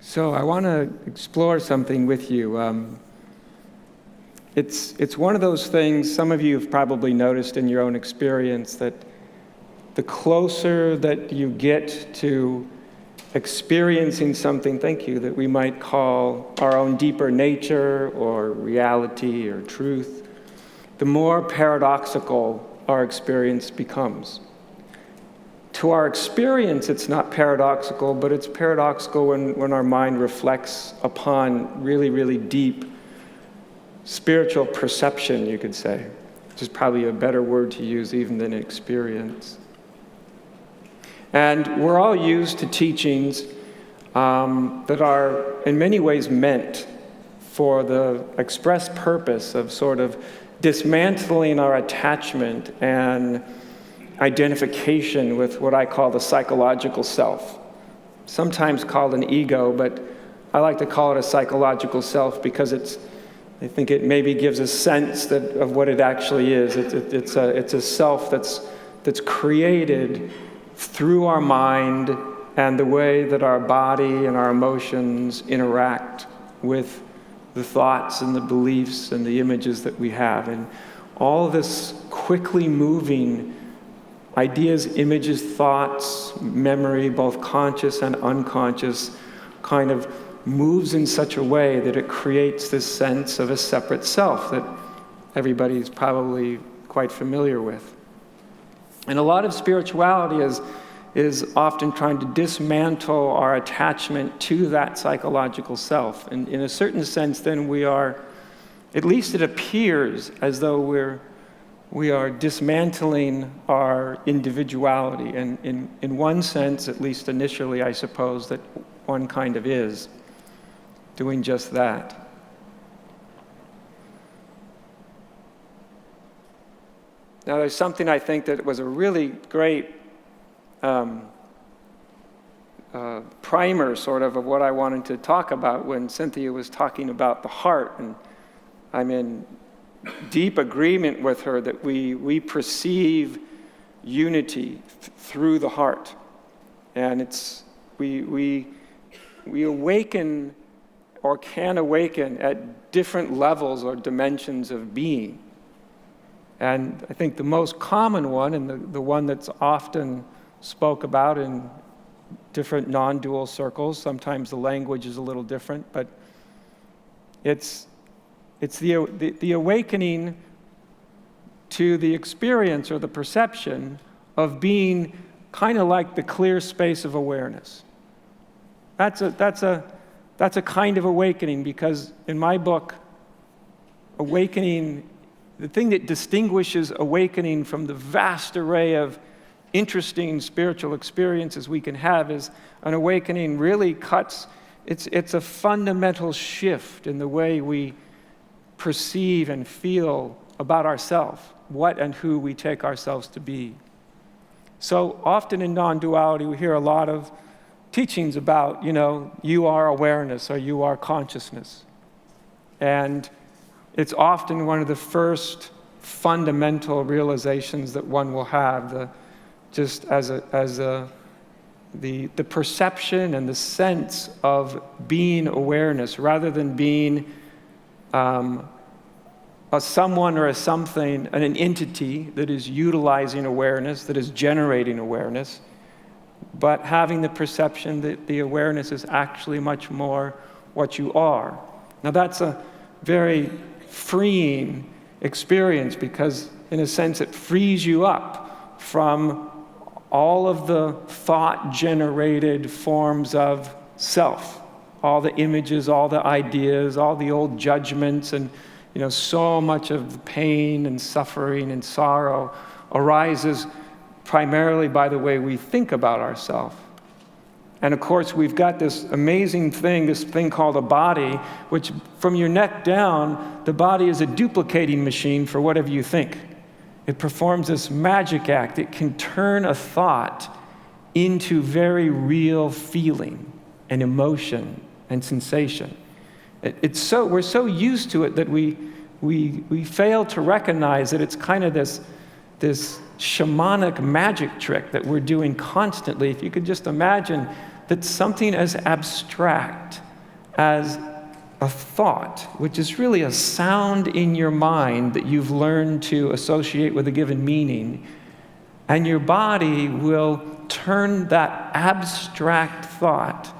So I want to explore something with you. It's one of those things, some of you have probably noticed in your own experience, that the closer that you get to experiencing something, thank you, that we might call our own deeper nature or reality or truth, the more paradoxical our experience becomes. To our experience, it's not paradoxical, but it's paradoxical when our mind reflects upon really, really deep spiritual perception, you could say, which is probably a better word to use even than experience. And we're all used to teachings that are in many ways meant for the express purpose of sort of dismantling our attachment and identification with what I call the psychological self, sometimes called an ego, but I like to call it a psychological self because I think it maybe gives a sense of what it actually is. It's a self that's created through our mind and the way that our body and our emotions interact with the thoughts and the beliefs and the images that we have. And all this quickly moving ideas, images, thoughts, memory, both conscious and unconscious, kind of moves in such a way that it creates this sense of a separate self that everybody's probably quite familiar with. And a lot of spirituality is often trying to dismantle our attachment to that psychological self. And in a certain sense, then we are, at least it appears as though we are dismantling our individuality. And in one sense, at least initially, I suppose, that one kind of is doing just that. Now, there's something I think that was a really great primer, sort of what I wanted to talk about when Cynthia was talking about the heart. And I'm in deep agreement with her that we perceive unity through the heart. And we awaken or can awaken at different levels or dimensions of being. And I think the most common one, and the one that's often spoke about in different non-dual circles, sometimes the language is a little different, but it's the awakening to the experience or the perception of being kind of like the clear space of awareness. That's a kind of awakening, because in my book, awakening, the thing that distinguishes awakening from the vast array of interesting spiritual experiences we can have is an awakening really it's a fundamental shift in the way we perceive and feel about ourselves, what and who we take ourselves to be. So often in non-duality, we hear a lot of teachings about, you are awareness or you are consciousness. And it's often one of the first fundamental realizations that one will have, the perception and the sense of being awareness rather than being a someone or a something, an entity that is utilizing awareness, that is generating awareness, but having the perception that the awareness is actually much more what you are. Now that's a very freeing experience because, in a sense, it frees you up from all of the thought-generated forms of self, all the images, all the ideas, all the old judgments, and so much of pain and suffering and sorrow arises primarily by the way we think about ourselves. And of course, we've got this amazing thing, this thing called a body, which from your neck down, the body is a duplicating machine for whatever you think. It performs this magic act. It can turn a thought into very real feeling and emotion and sensation. We're so used to it that we fail to recognize that it's kind of this shamanic magic trick that we're doing constantly. If you could just imagine that something as abstract as a thought, which is really a sound in your mind that you've learned to associate with a given meaning, and your body will turn that abstract thought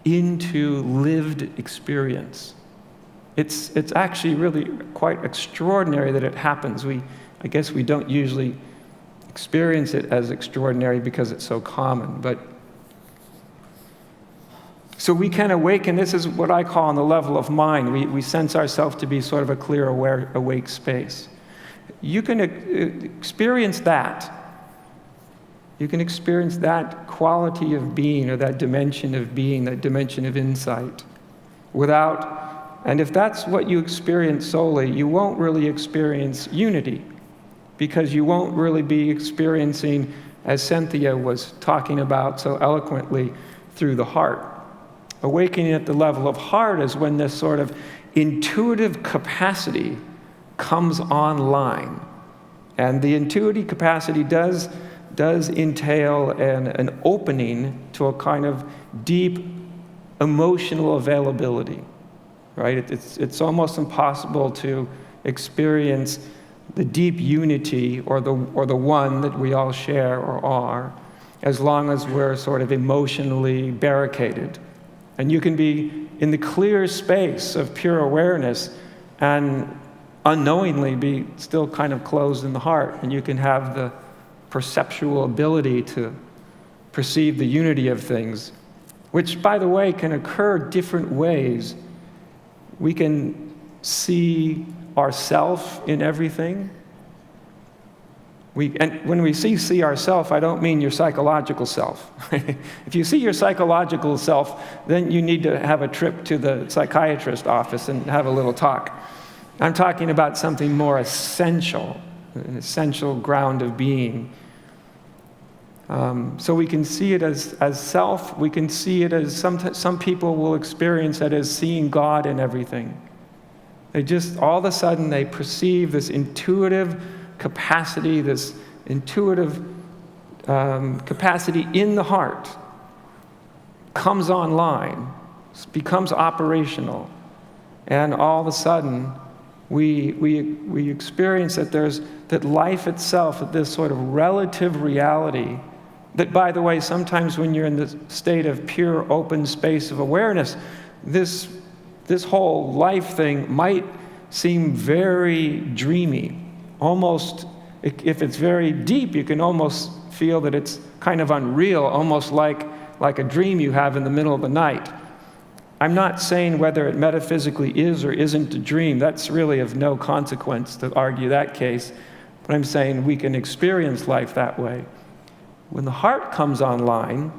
into lived experience. It's actually really quite extraordinary that it happens. I guess we don't usually experience it as extraordinary because it's so common, but so we can awaken. This is what I call on the level of mind. We sense ourselves to be sort of a clear, aware, awake space. You can experience that. You can experience that quality of being, or that dimension of being, that dimension of insight, and if that's what you experience solely, you won't really experience unity, because you won't really be experiencing, as Cynthia was talking about so eloquently, through the heart. Awakening at the level of heart is when this sort of intuitive capacity comes online. And the intuitive capacity does entail an opening to a kind of deep emotional availability, right? It's almost impossible to experience the deep unity or the one that we all share or are, as long as we're sort of emotionally barricaded. And you can be in the clear space of pure awareness and unknowingly be still kind of closed in the heart, and you can have the perceptual ability to perceive the unity of things, which, by the way, can occur different ways. We can see ourself in everything. And when we see ourself, I don't mean your psychological self. If you see your psychological self, then you need to have a trip to the psychiatrist office and have a little talk. I'm talking about something more essential, an essential ground of being. So we can see it as self. We can see it as, some people will experience it as seeing God in everything. They just, all of a sudden, they perceive this intuitive capacity, this intuitive capacity in the heart comes online, becomes operational, and all of a sudden we experience that life itself, that this sort of relative reality, that, by the way, sometimes when you're in the state of pure open space of awareness, this whole life thing might seem very dreamy. Almost, if it's very deep, you can almost feel that it's kind of unreal, almost like a dream you have in the middle of the night. I'm not saying whether it metaphysically is or isn't a dream. That's really of no consequence to argue that case. But I'm saying we can experience life that way. When the heart comes online,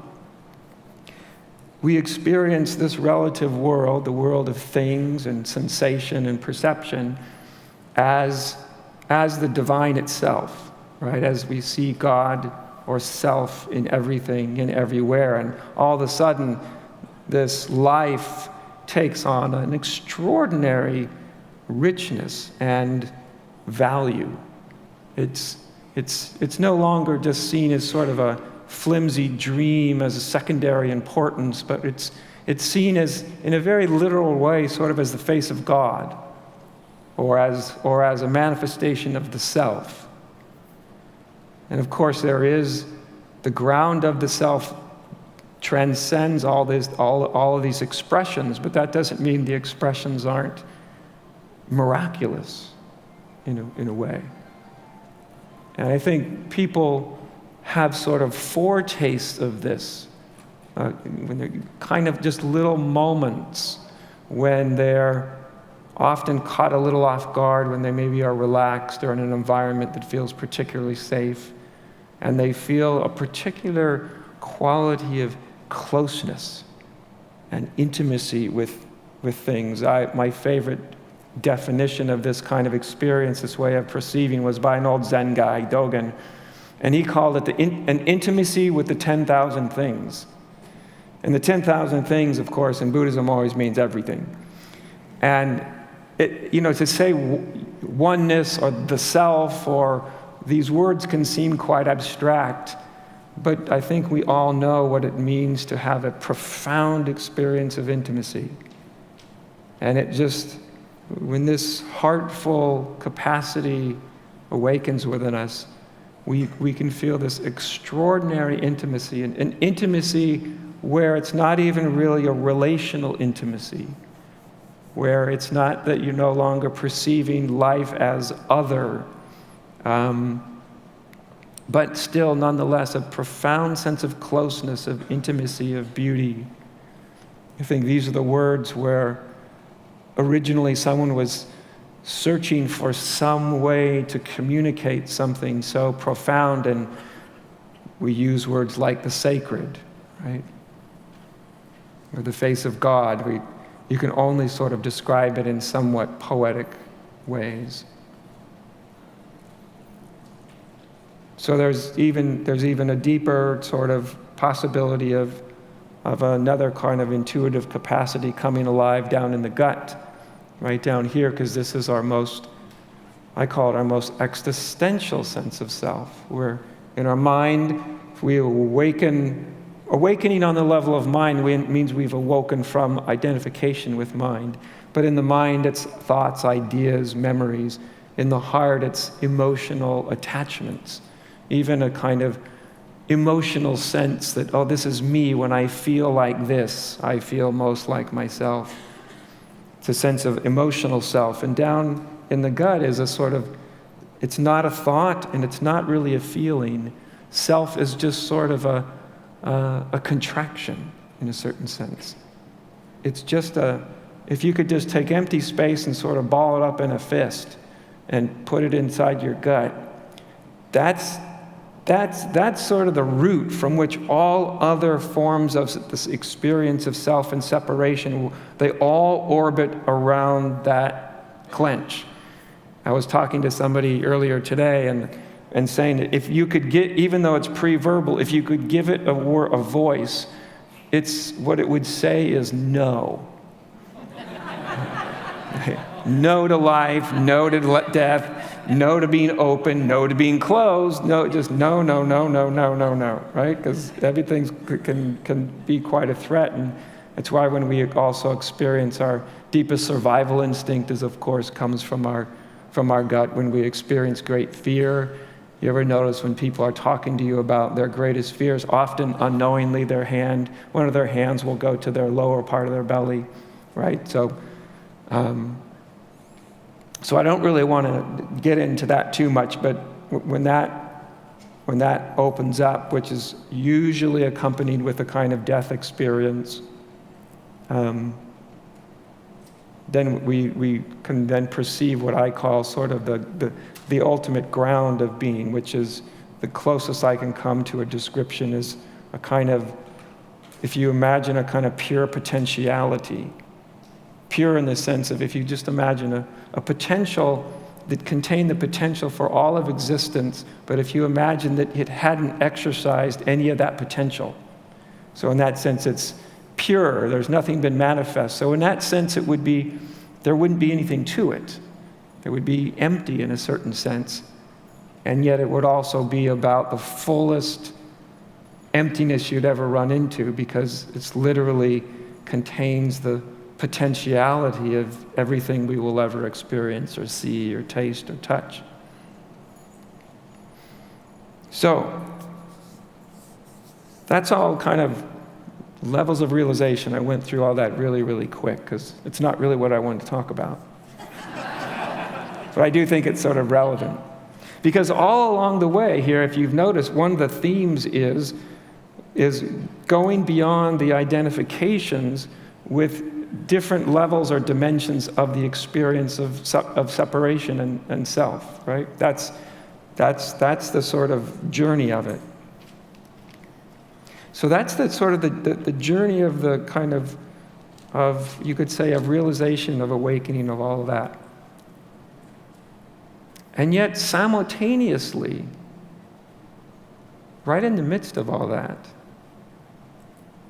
we experience this relative world, the world of things and sensation and perception, as the divine itself, right? As we see God or self in everything and everywhere. And all of a sudden, this life takes on an extraordinary richness and value. It's no longer just seen as sort of a flimsy dream as a secondary importance, but it's seen as, in a very literal way, sort of as the face of God, or as a manifestation of the self. And of course, there is the ground of the self transcends all of these expressions, but that doesn't mean the expressions aren't miraculous in a way. And I think people have sort of foretastes of this, when they're kind of just little moments when they're often caught a little off guard, when they maybe are relaxed or in an environment that feels particularly safe, and they feel a particular quality of closeness and intimacy with things. My favorite definition of this kind of experience, this way of perceiving, was by an old Zen guy, Dogen, and he called it an intimacy with the 10,000 things. And the 10,000 things, of course, in Buddhism always means everything. And to say oneness or the self, or these words can seem quite abstract, But I think we all know what it means to have a profound experience of intimacy. And it just, when this heartful capacity awakens within us, we can feel this extraordinary intimacy, an intimacy where it's not even really a relational intimacy, where it's not that you're no longer perceiving life as other, but still nonetheless a profound sense of closeness, of intimacy, of beauty. I think these are the words where originally someone was searching for some way to communicate something so profound, and we use words like the sacred, right? Or the face of God. You can only sort of describe it in somewhat poetic ways. So there's even a deeper sort of possibility of another kind of intuitive capacity coming alive down in the gut, right down here, because this is I call it our most existential sense of self, where in our mind, if we awakening on the level of mind means we've awoken from identification with mind. But in the mind, it's thoughts, ideas, memories. In the heart, it's emotional attachments. Even a kind of emotional sense that, oh, this is me. When I feel like this, I feel most like myself. It's a sense of emotional self. And down in the gut is a sort of, it's not a thought and it's not really a feeling. Self is just sort of a contraction in a certain sense. It's just if you could just take empty space and sort of ball it up in a fist and put it inside your gut, that's sort of the root from which all other forms of this experience of self and separation, they all orbit around that clench. I was talking to somebody earlier today and saying that if you could get, even though it's pre-verbal, if you could give it a voice, it's what it would say is no. No to life, no to death, no to being open, no to being closed, no, just no, right? Because everything can be quite a threat, and it's why when we also experience our deepest survival instinct is, of course, comes from our gut. When we experience great fear, you ever notice when people are talking to you about their greatest fears, often unknowingly one of their hands will go to their lower part of their belly, right? So I don't really want to get into that too much, but when that opens up, which is usually accompanied with a kind of death experience, then we can then perceive what I call sort of the ultimate ground of being, which is the closest I can come to a description is a kind of, if you imagine a kind of pure potentiality. Pure in the sense of, if you just imagine a potential that contained the potential for all of existence, but if you imagine that it hadn't exercised any of that potential. So in that sense, it's pure. There's nothing been manifest. So in that sense, there wouldn't be anything to it. It would be empty in a certain sense. And yet it would also be about the fullest emptiness you'd ever run into, because it's literally contains the potentiality of everything we will ever experience or see or taste or touch. So that's all kind of levels of realization. I went through all that really, really quick because it's not really what I wanted to talk about. But I do think it's sort of relevant. Because all along the way here, if you've noticed, one of the themes is going beyond the identifications with different levels or dimensions of the experience of separation and self, right? That's the sort of journey of it. So that's the sort of the journey of the kind of you could say, of realization, of awakening, of all of that. And yet, simultaneously, right in the midst of all that,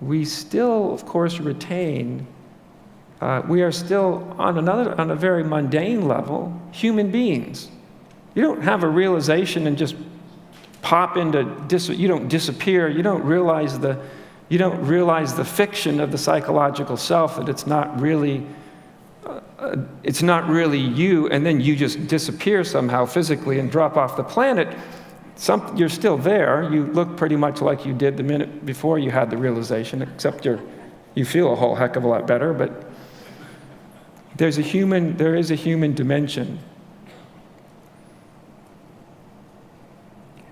we still, of course, retain, we are still on a very mundane level, human beings. You don't have a realization and just pop into, you don't disappear, you don't realize the fiction of the psychological self, that it's not really you, and then you just disappear somehow physically and drop off the planet. You're still there. You look pretty much like you did the minute before you had the realization, except you feel a whole heck of a lot better, but there is a human dimension.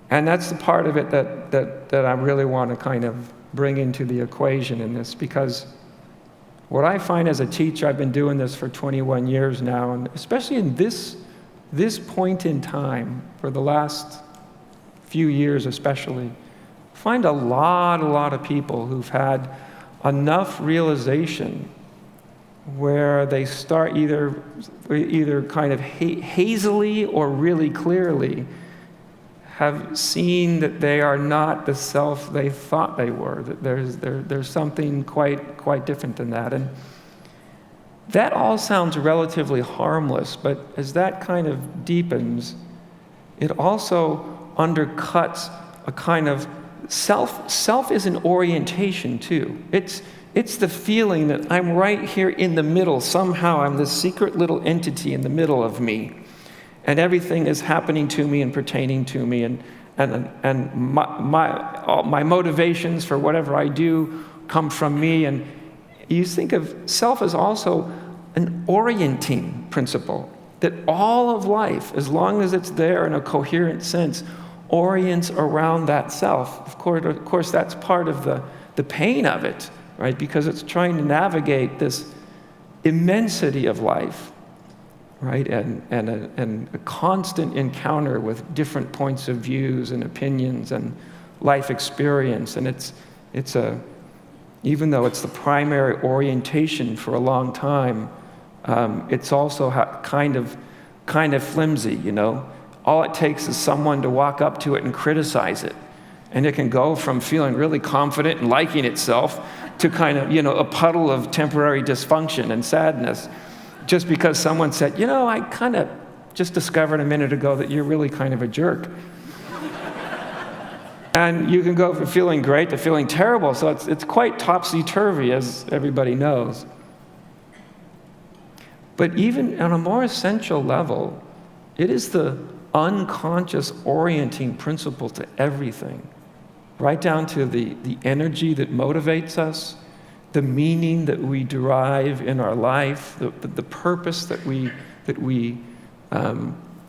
And that's the part of it that I really want to kind of bring into the equation in this, because what I find as a teacher, I've been doing this for 21 years now, and especially in this point in time, for the last few years especially, I find a lot of people who've had enough realization where they start either kind of hazily or really clearly have seen that they are not the self they thought they were, that there's something quite different than that. And that all sounds relatively harmless, but as that kind of deepens, it also undercuts a kind of self is an orientation too. It's the feeling that I'm right here in the middle. Somehow I'm this secret little entity in the middle of me. And everything is happening to me and pertaining to me, and my motivations for whatever I do come from me. And you think of self as also an orienting principle, that all of life, as long as it's there in a coherent sense, orients around that self. Of course, that's part of the pain of it, right? Because it's trying to navigate this immensity of life, right? And a constant encounter with different points of views and opinions and life experience. And even though it's the primary orientation for a long time, it's also kind of flimsy, you know? All it takes is someone to walk up to it and criticize it. And it can go from feeling really confident and liking itself to kind of, a puddle of temporary dysfunction and sadness, just because someone said, I kind of just discovered a minute ago that you're really kind of a jerk. And you can go from feeling great to feeling terrible. So it's quite topsy-turvy, as everybody knows. But even on a more essential level, it is the unconscious orienting principle to everything, right down to the energy that motivates us, the meaning that we derive in our life, the purpose that we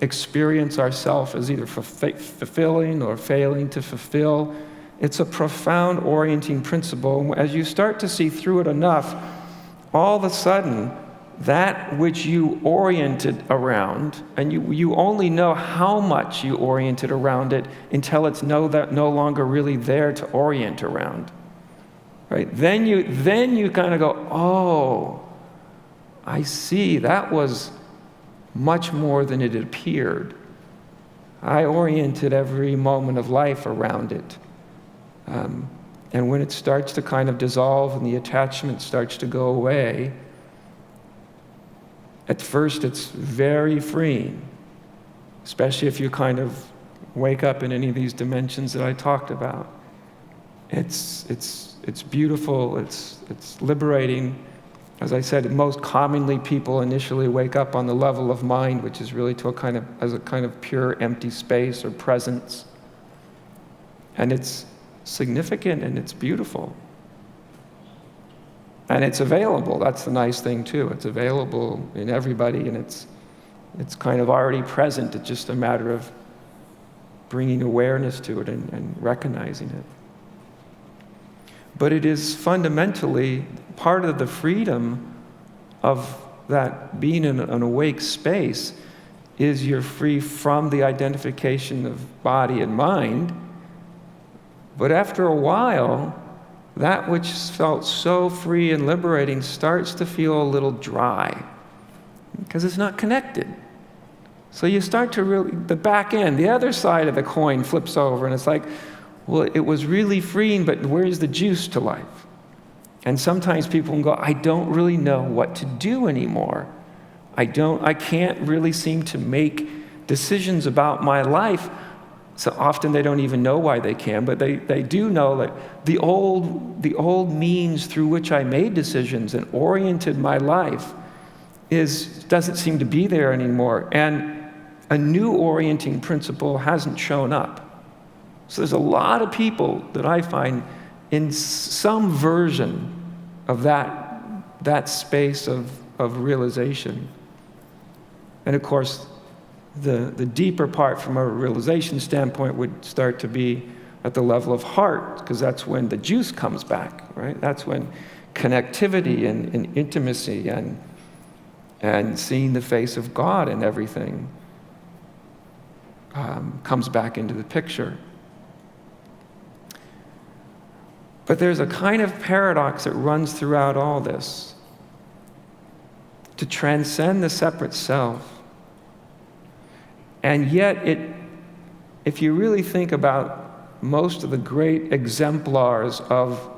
experience ourselves as either fulfilling or failing to fulfill. It's a profound orienting principle. As you start to see through it enough, all of a sudden, that which you oriented around, and you only know how much you oriented around it until it's no longer really there to orient around, right? Then you kind of go, oh, I see, that was much more than it appeared. I oriented every moment of life around it. And when it starts to kind of dissolve and the attachment starts to go away, at first, it's very freeing, especially if you kind of wake up in any of these dimensions that I talked about. It's beautiful. It's liberating. As I said, most commonly people initially wake up on the level of mind, which is really as a kind of pure empty space or presence, and it's significant and it's beautiful. And it's available. That's the nice thing, too. It's available in everybody, and it's kind of already present. It's just a matter of bringing awareness to it and recognizing it. But it is fundamentally part of the freedom of that being in an awake space is you're free from the identification of body and mind. But after a while, that which felt so free and liberating starts to feel a little dry because it's not connected. So you start to the back end, the other side of the coin flips over, and it's like, well, it was really freeing, but where's the juice to life? And sometimes people can go, I don't really know what to do anymore. I can't really seem to make decisions about my life. So often they don't even know why they can, but they do know that the old means through which I made decisions and oriented my life doesn't seem to be there anymore. And a new orienting principle hasn't shown up. So there's a lot of people that I find in some version of that space of realization. And of course, the deeper part from a realization standpoint would start to be at the level of heart, because that's when the juice comes back, right? That's when connectivity and intimacy and seeing the face of God and everything comes back into the picture. But there's a kind of paradox that runs throughout all this. To transcend the separate self. And yet, if you really think about most of the great exemplars of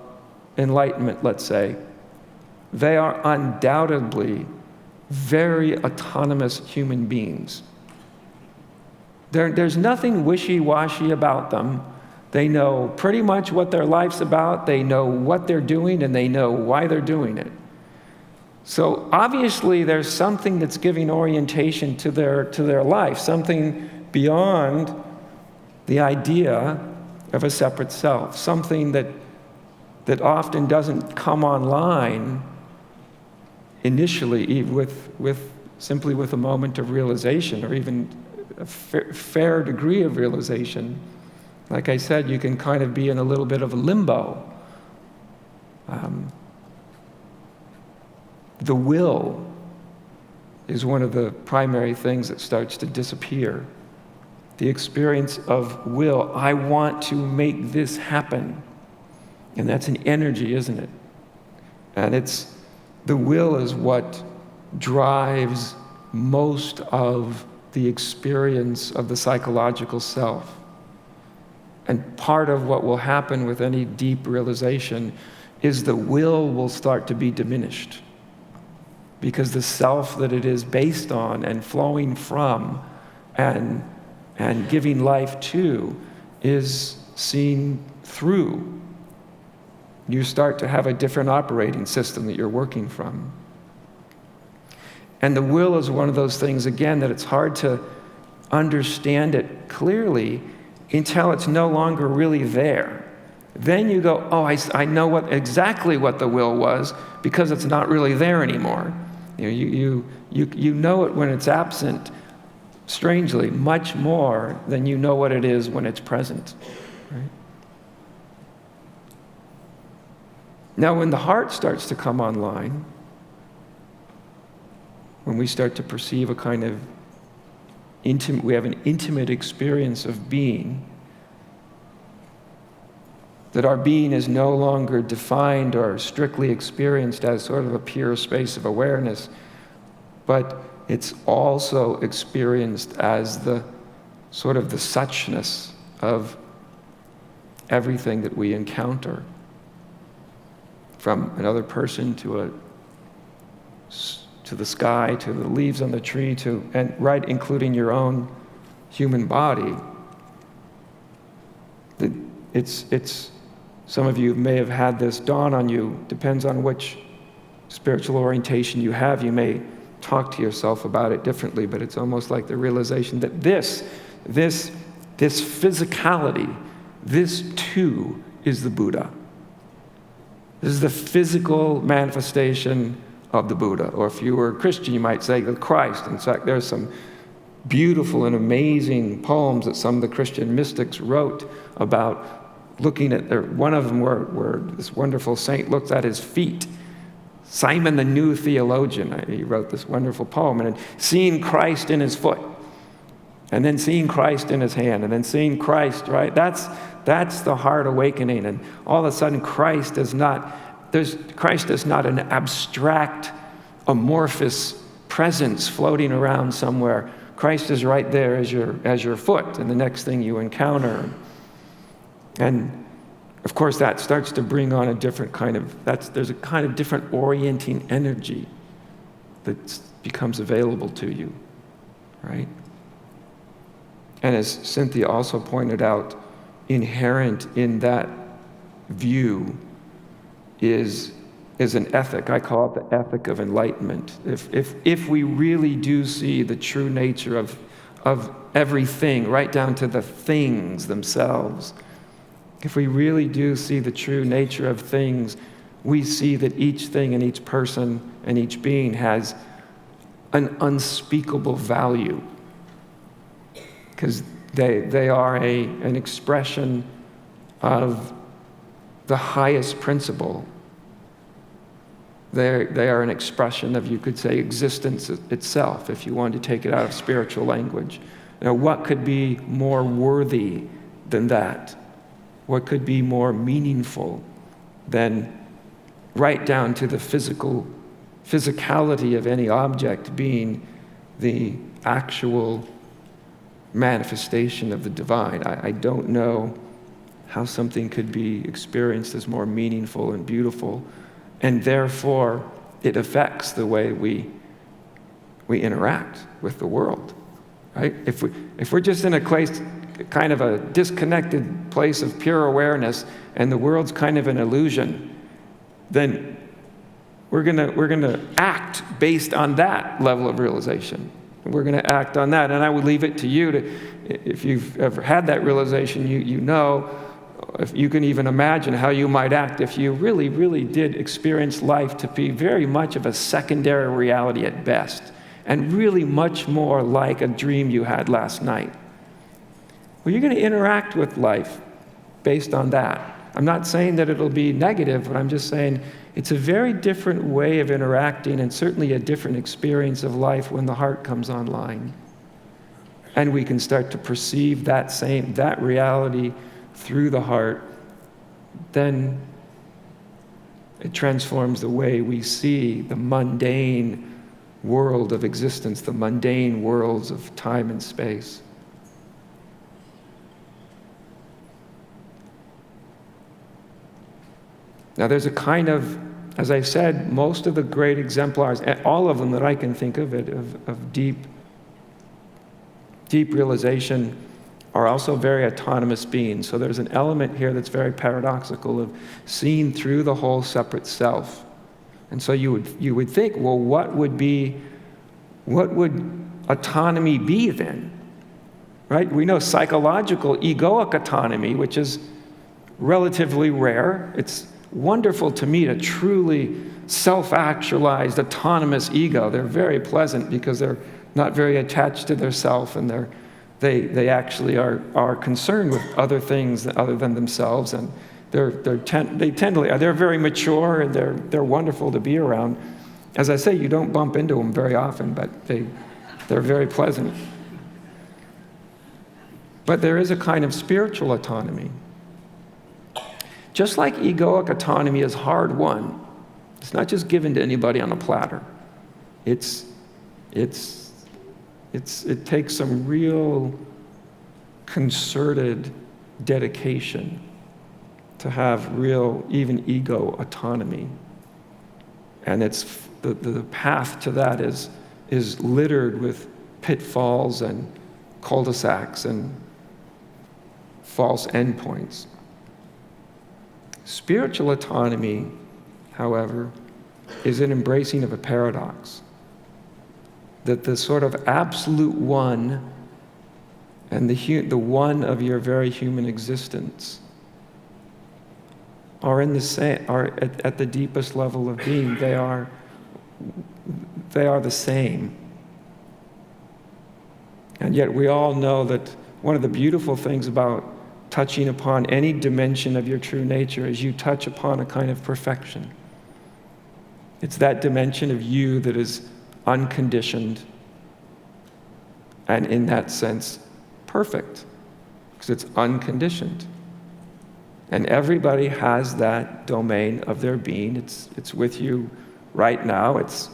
enlightenment, let's say, they are undoubtedly very autonomous human beings. There's nothing wishy-washy about them. They know pretty much what their life's about, they know what they're doing, and they know why they're doing it. So obviously there's something that's giving orientation to their life, something beyond the idea of a separate self, something that often doesn't come online initially simply with a moment of realization, or even a fair degree of realization. Like I said, you can kind of be in a little bit of a limbo. The will is one of the primary things that starts to disappear. The experience of will. I want to make this happen. And that's an energy, isn't it? And the will is what drives most of the experience of the psychological self. And part of what will happen with any deep realization is the will start to be diminished. Because the self that it is based on and flowing from and giving life to is seen through. You start to have a different operating system that you're working from. And the will is one of those things, again, that it's hard to understand it clearly until it's no longer really there. Then you go, oh, I know exactly what the will was, because it's not really there anymore. You know it when it's absent, strangely, much more than you know what it is when it's present. Right? Now, when the heart starts to come online, when we start to perceive a kind of we have an intimate experience of being, that our being is no longer defined or strictly experienced as sort of a pure space of awareness, but it's also experienced as the sort of the suchness of everything that we encounter, from another person to the sky, to the leaves on the tree, and right including your own human body. It's some of you may have had this dawn on you. Depends on which spiritual orientation you have. You may talk to yourself about it differently, but it's almost like the realization that this physicality, this too is the Buddha. This is the physical manifestation of the Buddha. Or if you were a Christian, you might say the Christ. In fact, there's some beautiful and amazing poems that some of the Christian mystics wrote about looking at one of them where this wonderful saint looks at his feet. Simon the New Theologian, he wrote this wonderful poem, and seeing Christ in his foot, and then seeing Christ in his hand, and then seeing Christ, right? That's the heart awakening. And all of a sudden Christ is not an abstract, amorphous presence floating around somewhere. Christ is right there as your foot, and the next thing you encounter. And of course that starts to bring on a different there's a kind of different orienting energy that becomes available to you, right? And as Cynthia also pointed out, inherent in that view is an ethic. I call it the ethic of enlightenment. If we really do see the true nature of everything, right down to the things themselves, if we really do see the true nature of things, we see that each thing and each person and each being has an unspeakable value, because they are an expression of the highest principle. They are an expression of, you could say, existence itself, if you wanted to take it out of spiritual language. Now, what could be more worthy than that? What could be more meaningful than right down to the physicality of any object being the actual manifestation of the divine? I don't know how something could be experienced as more meaningful and beautiful, and therefore it affects the way we interact with the world, right? If we're just in a place, kind of a disconnected place of pure awareness, and the world's kind of an illusion, then we're gonna act based on that level of realization. We're gonna act on that, and I would leave it to you to, if you've ever had that realization, you know, if you can even imagine how you might act if you really, really did experience life to be very much of a secondary reality at best, and really much more like a dream you had last night. Well, you're going to interact with life based on that. I'm not saying that it'll be negative, but I'm just saying it's a very different way of interacting, and certainly a different experience of life when the heart comes online. And we can start to perceive that reality through the heart. Then it transforms the way we see the mundane world of existence, the mundane worlds of time and space. Now there's a kind of, as I said, most of the great exemplars, all of them that I can think of deep realization, are also very autonomous beings. So there's an element here that's very paradoxical of seeing through the whole separate self. And so you would think, well, what would autonomy be then? Right? We know psychological egoic autonomy, which is relatively rare. It's wonderful to meet a truly self-actualized autonomous ego. They're very pleasant because they're not very attached to their self, and they actually are concerned with other things other than themselves, and they're very mature, and they're wonderful to be around. As I say, you don't bump into them very often, but they're very pleasant. But there is a kind of spiritual autonomy. Just like egoic autonomy is hard won, it's not just given to anybody on a platter. It takes some real concerted dedication to have real, even ego autonomy. And it's the path to that is littered with pitfalls and cul-de-sacs and false endpoints. Spiritual autonomy, however, is an embracing of a paradox. That the sort of absolute one and the one of your very human existence are at the deepest level of being. They are the same. And yet we all know that one of the beautiful things about touching upon any dimension of your true nature is you touch upon a kind of perfection. It's that dimension of you that is unconditioned, and in that sense, perfect, because it's unconditioned. And everybody has that domain of their being. It's with you right now. It's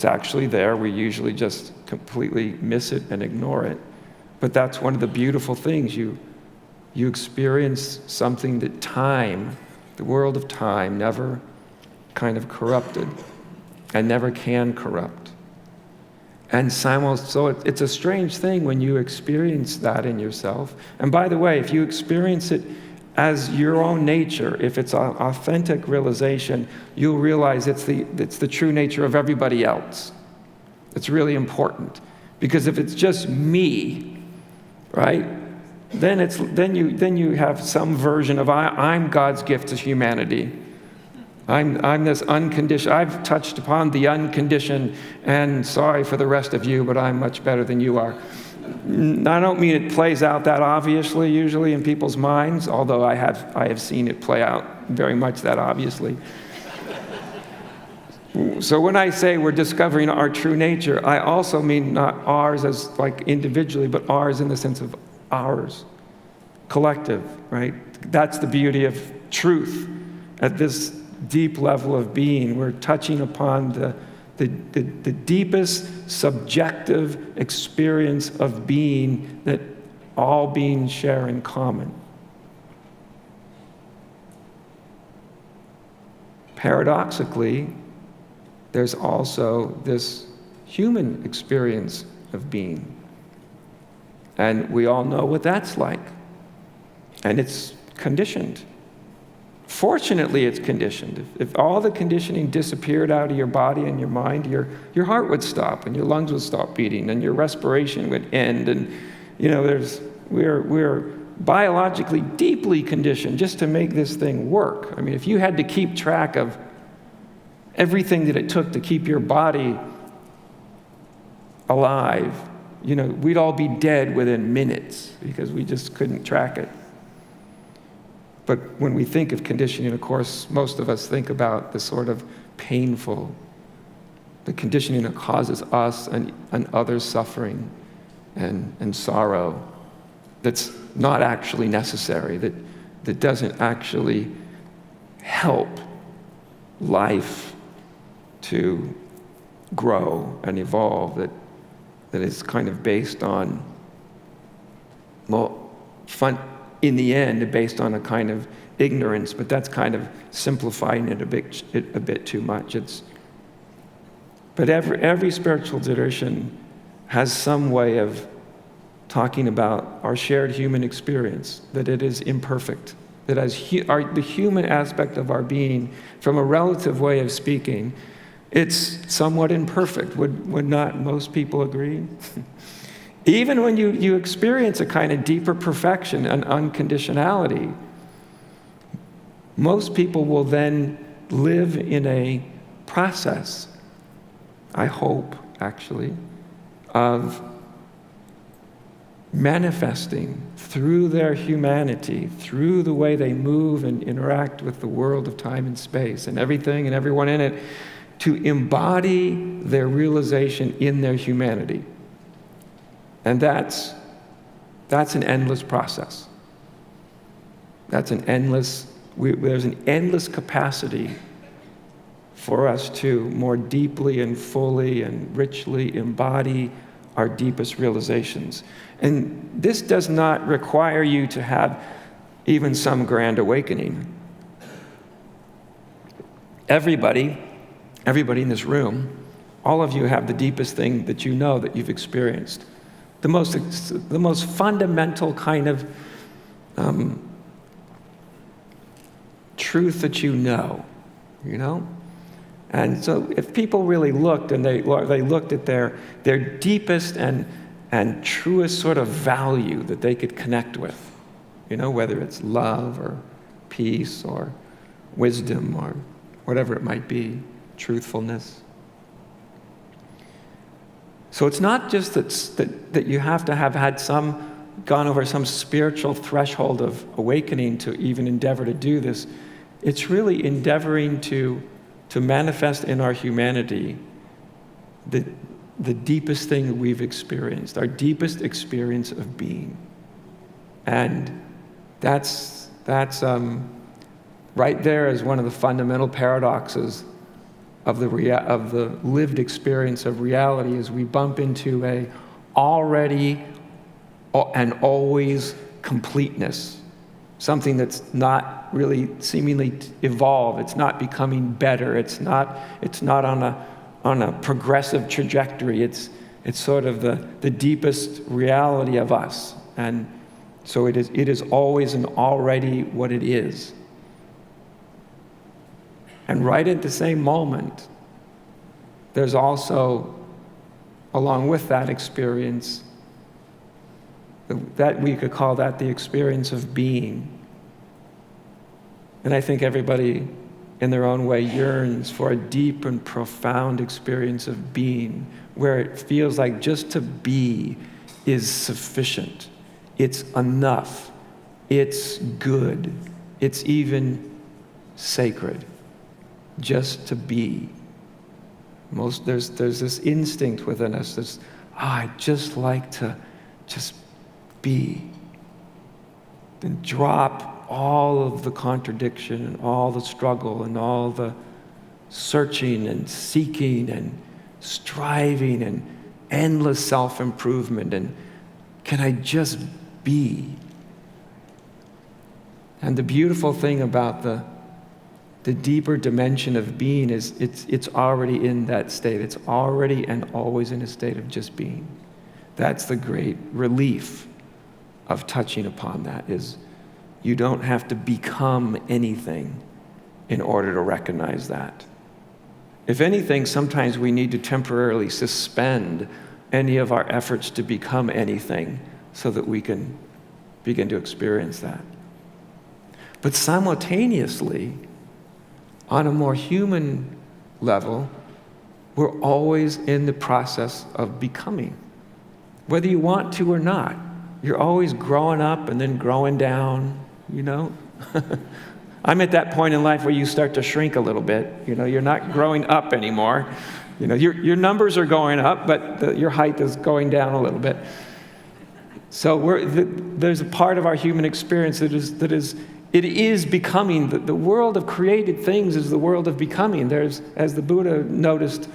actually there. We usually just completely miss it and ignore it. But that's one of the beautiful things. You experience something that time, the world of time, never kind of corrupted and never can corrupt. And so it's a strange thing when you experience that in yourself. And by the way, if you experience it as your own nature, if it's an authentic realization, you'll realize it's the true nature of everybody else. It's really important. Because if it's just me, right, then you have some version of I'm God's gift to humanity. I'm this unconditioned. I've touched upon the unconditioned, and sorry for the rest of you, but I'm much better than you are. I don't mean it plays out that obviously usually in people's minds, although I have seen it play out very much that obviously. So when I say we're discovering our true nature, I also mean not ours as like individually, but ours in the sense of ours, collective, right? That's the beauty of truth. At this deep level of being, we're touching upon the deepest subjective experience of being that all beings share in common. Paradoxically, there's also this human experience of being. And we all know what that's like. And it's conditioned. Fortunately, it's conditioned. If all the conditioning disappeared out of your body and your mind, your heart would stop and your lungs would stop beating and your respiration would end. And we're biologically deeply conditioned just to make this thing work. I mean, if you had to keep track of everything that it took to keep your body alive, we'd all be dead within minutes because we just couldn't track it. But when we think of conditioning, of course, most of us think about the sort of painful, the conditioning that causes us and others suffering and sorrow that's not actually necessary, that doesn't actually help life to grow and evolve, that is kind of based on, in the end, based on a kind of ignorance, but that's kind of simplifying it a bit too much. But every spiritual tradition has some way of talking about our shared human experience, that it is imperfect, that as the human aspect of our being, from a relative way of speaking, it's somewhat imperfect. Would not most people agree? Even when you experience a kind of deeper perfection and unconditionality, most people will then live in a process, I hope, actually, of manifesting through their humanity, through the way they move and interact with the world of time and space and everything and everyone in it, to embody their realization in their humanity. And that's an endless process. There's an endless capacity for us to more deeply and fully and richly embody our deepest realizations. And this does not require you to have even some grand awakening. Everybody in this room, all of you have the deepest thing that you know that you've experienced. The most fundamental kind of truth that you know. And so if people really looked and they looked at their deepest and truest sort of value that they could connect with, whether it's love or peace or wisdom or whatever it might be, truthfulness. So it's not just that you have to have had gone over some spiritual threshold of awakening to even endeavor to do this. It's really endeavoring to manifest in our humanity the deepest thing that we've experienced, our deepest experience of being. And that's right there is one of the fundamental paradoxes of the lived experience of reality, is we bump into a already and always completeness, something that's not really seemingly evolved. It's not becoming better. It's not on a progressive trajectory. It's sort of the deepest reality of us. And so it is always and already what it is. And right at the same moment, there's also, along with that experience, that we could call that the experience of being. And I think everybody in their own way yearns for a deep and profound experience of being, where it feels like just to be is sufficient. It's enough. It's good. It's even sacred. Just to be. There's this instinct within us that's, I'd just like to just be. Then drop all of the contradiction and all the struggle and all the searching and seeking and striving and endless self-improvement, and can I just be? And the beautiful thing about the deeper dimension of being is it's already in that state. It's already and always in a state of just being. That's the great relief of touching upon that, is you don't have to become anything in order to recognize that. If anything, sometimes we need to temporarily suspend any of our efforts to become anything so that we can begin to experience that. But simultaneously, on a more human level, we're always in the process of becoming. Whether you want to or not, you're always growing up and then growing down, you know? I'm at that point in life where you start to shrink a little bit. You know, you're not growing up anymore. You know, your numbers are going up, but your height is going down a little bit. So there's a part of our human experience that is becoming. The world of created things is the world of becoming. There's, as the Buddha noticed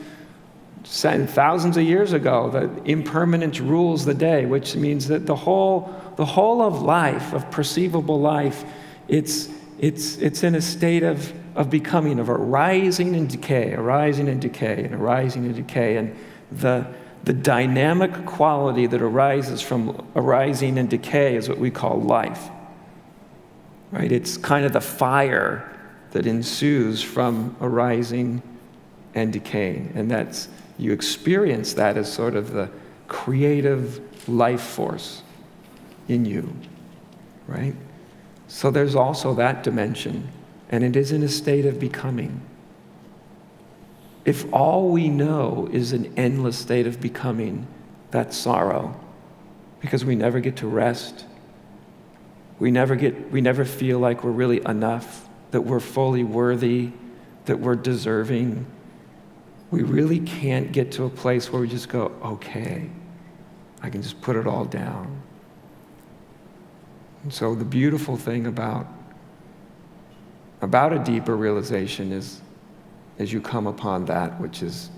thousands of years ago, that impermanence rules the day, which means that the whole of life, of perceivable life, it's in a state of becoming, of arising and decay, arising and decay, and arising and decay. And the dynamic quality that arises from arising and decay is what we call life. Right? It's kind of the fire that ensues from arising and decaying. And you experience that as sort of the creative life force in you, right? So there's also that dimension, and it is in a state of becoming. If all we know is an endless state of becoming, that's sorrow, because we never get to rest. We never feel like we're really enough, that we're fully worthy, that we're deserving. We really can't get to a place where we just go, okay, I can just put it all down. And so the beautiful thing about a deeper realization is as you come upon that which is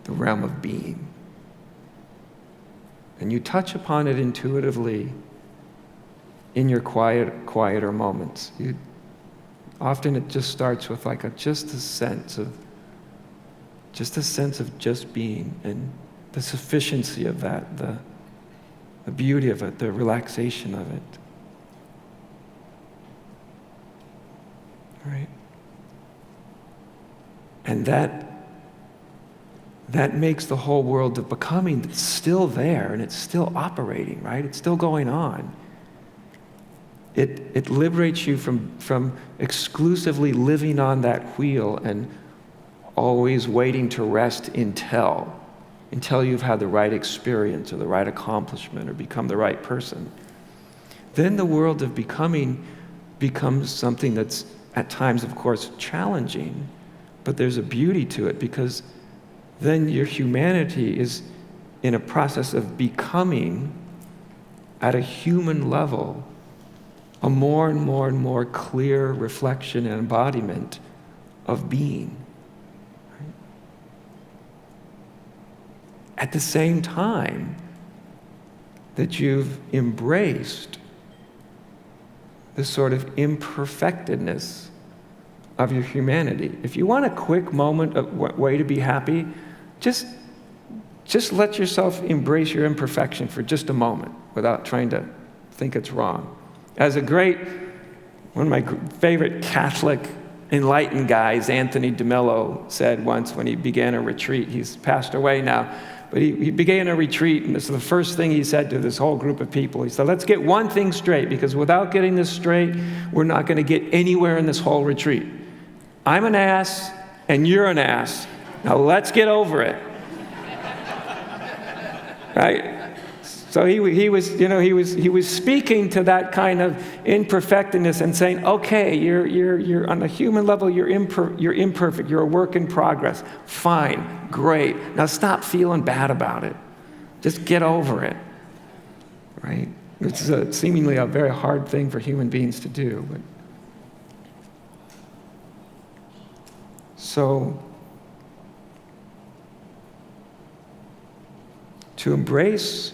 the realm of being. And you touch upon it intuitively in your quieter moments. Often it just starts with just a sense of just being, and the sufficiency of that, the beauty of it, the relaxation of it. Right? And that makes the whole world of becoming that's still there, and it's still operating, right? It's still going on. It liberates you from exclusively living on that wheel and always waiting to rest until you've had the right experience or the right accomplishment or become the right person. Then the world of becoming becomes something that's at times, of course, challenging, but there's a beauty to it, because then your humanity is in a process of becoming at a human level a more and more and more clear reflection and embodiment of being. Right? At the same time that you've embraced the sort of imperfectedness of your humanity. If you want a quick moment of way to be happy, just let yourself embrace your imperfection for just a moment without trying to think it's wrong. As one of my favorite Catholic enlightened guys, Anthony DeMello, said once when he began a retreat, he's passed away now, but he began a retreat, and this is the first thing he said to this whole group of people. He said, let's get one thing straight, because without getting this straight, we're not going to get anywhere in this whole retreat. I'm an ass, and you're an ass. Now let's get over it. Right? So he was speaking to that kind of imperfectness and saying, okay, you're on a human level, you're imperfect, you're a work in progress. Fine, great. Now stop feeling bad about it. Just get over it. Right? Which is seemingly a very hard thing for human beings to do. So, to embrace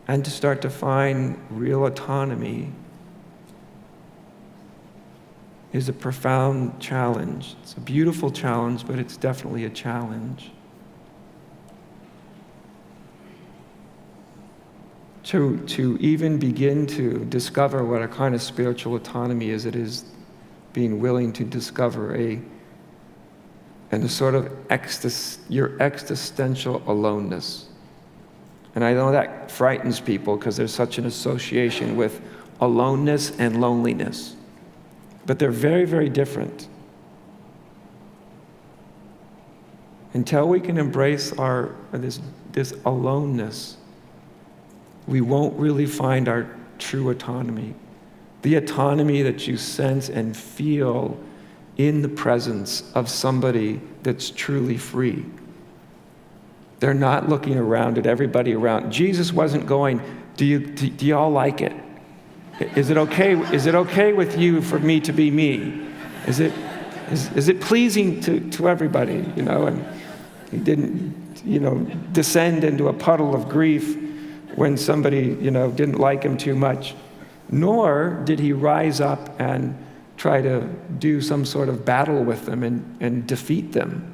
and to start to find real autonomy is a profound challenge. It's a beautiful challenge, but it's definitely a challenge. To even begin to discover what a kind of spiritual autonomy is, it is being willing to discover a sort of your existential aloneness. And I know that frightens people because there's such an association with aloneness and loneliness. But they're very, very different. Until we can embrace this aloneness, we won't really find our true autonomy. The autonomy that you sense and feel in the presence of somebody that's truly free. They're not looking around at everybody around. Jesus wasn't going, do you all like it? Is it okay? Is it okay with you for me to be me? Is it pleasing to everybody? And he didn't, descend into a puddle of grief when somebody, didn't like him too much. Nor did he rise up and try to do some sort of battle with them and defeat them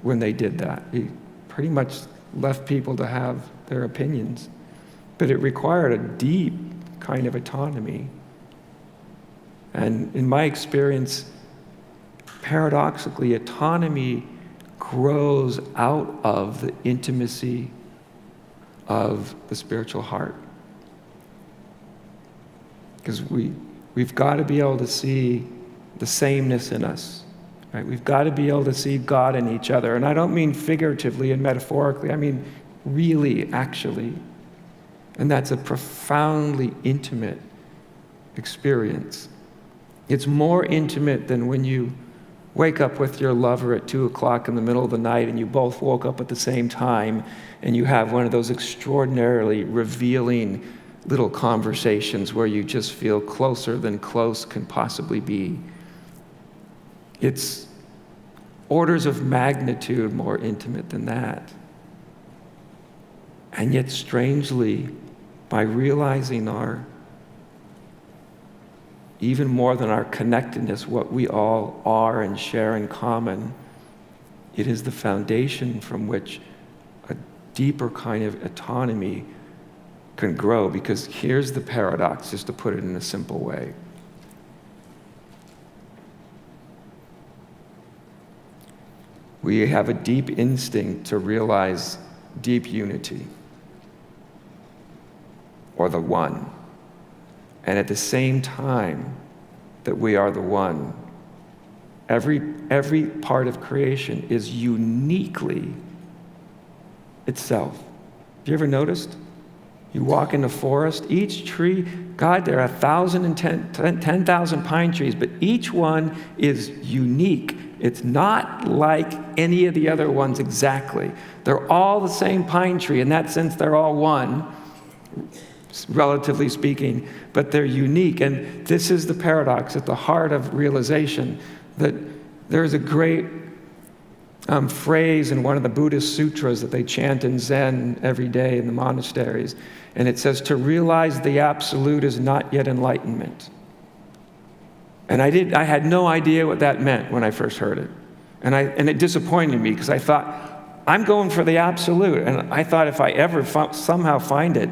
when they did that. He pretty much left people to have their opinions. But it required a deep kind of autonomy. And in my experience, paradoxically, autonomy grows out of the intimacy of the spiritual heart. Because we've got to be able to see the sameness in us. Right? We've got to be able to see God in each other. And I don't mean figuratively and metaphorically. I mean really, actually. And that's a profoundly intimate experience. It's more intimate than when you wake up with your lover at 2 o'clock in the middle of the night and you both woke up at the same time and you have one of those extraordinarily revealing little conversations where you just feel closer than close can possibly be. It's orders of magnitude more intimate than that. And yet, strangely, by realizing even more than our connectedness, what we all are and share in common, it is the foundation from which a deeper kind of autonomy can grow. Because here's the paradox, just to put it in a simple way. We have a deep instinct to realize deep unity, or the one. And at the same time that we are the one, every part of creation is uniquely itself. Have you ever noticed? You walk in the forest, each tree, God, there are 10,000 pine trees, but each one is unique. It's not like any of the other ones exactly. They're all the same pine tree. In that sense, they're all one, relatively speaking, but they're unique. And this is the paradox at the heart of realization, that there's a great phrase in one of the Buddhist sutras that they chant in Zen every day in the monasteries. And it says, to realize the absolute is not yet enlightenment. And I had no idea what that meant when I first heard it. And it disappointed me because I thought, I'm going for the absolute. And I thought if I ever somehow find it,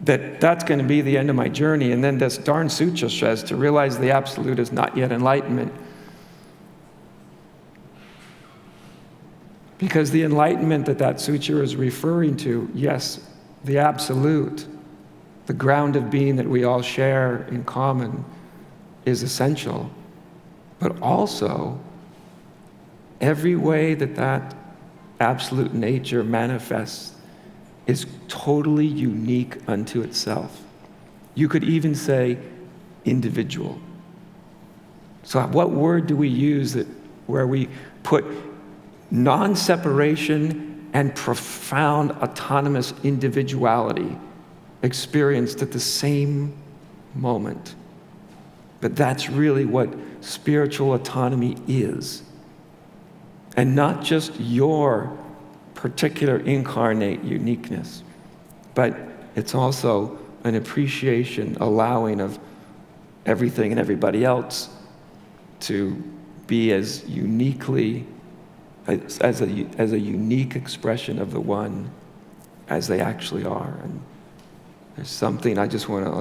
that's going to be the end of my journey. And then this darn sutra says to realize the absolute is not yet enlightenment. Because the enlightenment that sutra is referring to, yes, the absolute, the ground of being that we all share in common, is essential. But also, every way that absolute nature manifests is totally unique unto itself. You could even say individual. So what word do we use where we put non-separation and profound autonomous individuality experienced at the same moment? But that's really what spiritual autonomy is. And not just your particular incarnate uniqueness, but it's also an appreciation, allowing of everything and everybody else to be as uniquely, as a unique expression of the one as they actually are. And there's something I'll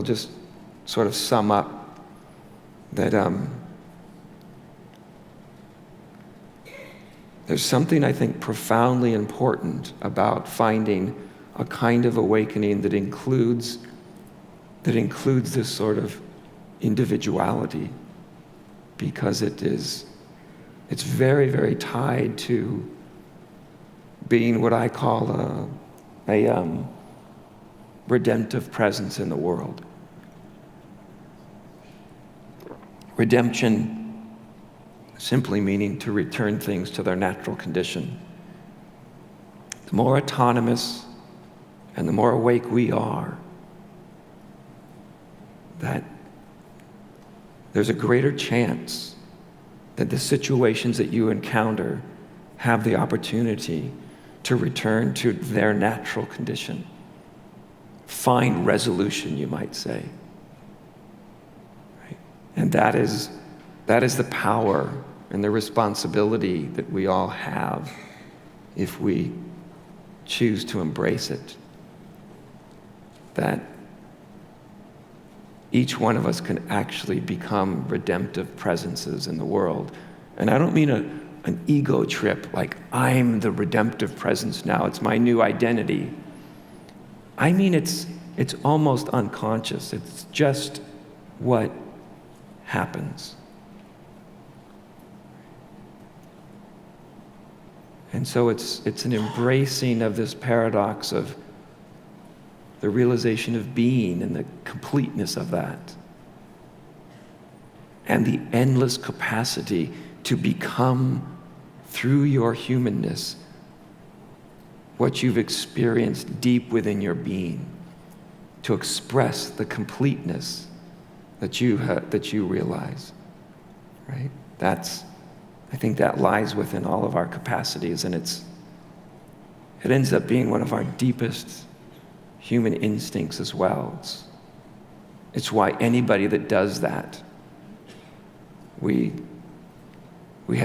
just sort of sum up that there's something I think profoundly important about finding a kind of awakening that includes this sort of individuality, because it's very, very tied to being what I call a redemptive presence in the world. Redemption simply meaning to return things to their natural condition. The more autonomous and the more awake we are, that there's a greater chance that the situations that you encounter have the opportunity to return to their natural condition. Find resolution, you might say. Right? And that is the power and the responsibility that we all have if we choose to embrace it. That each one of us can actually become redemptive presences in the world. And I don't mean an ego trip, like I'm the redemptive presence now, it's my new identity. I mean it's almost unconscious. It's just what happens. And so it's an embracing of this paradox of the realization of being and the completeness of that, and the endless capacity to become, through your humanness, what you've experienced deep within your being, to express the completeness that you realize, right? I think that lies within all of our capacities, and it ends up being one of our deepest human instincts as well. It's why anybody that does that, we tend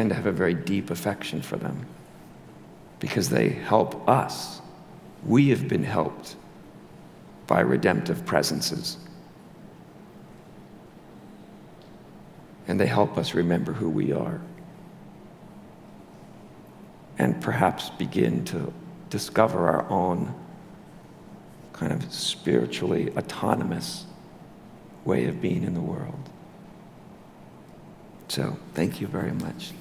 to have a very deep affection for them, because they help us. We have been helped by redemptive presences. And they help us remember who we are, and perhaps begin to discover our own kind of spiritually autonomous way of being in the world. So, thank you very much.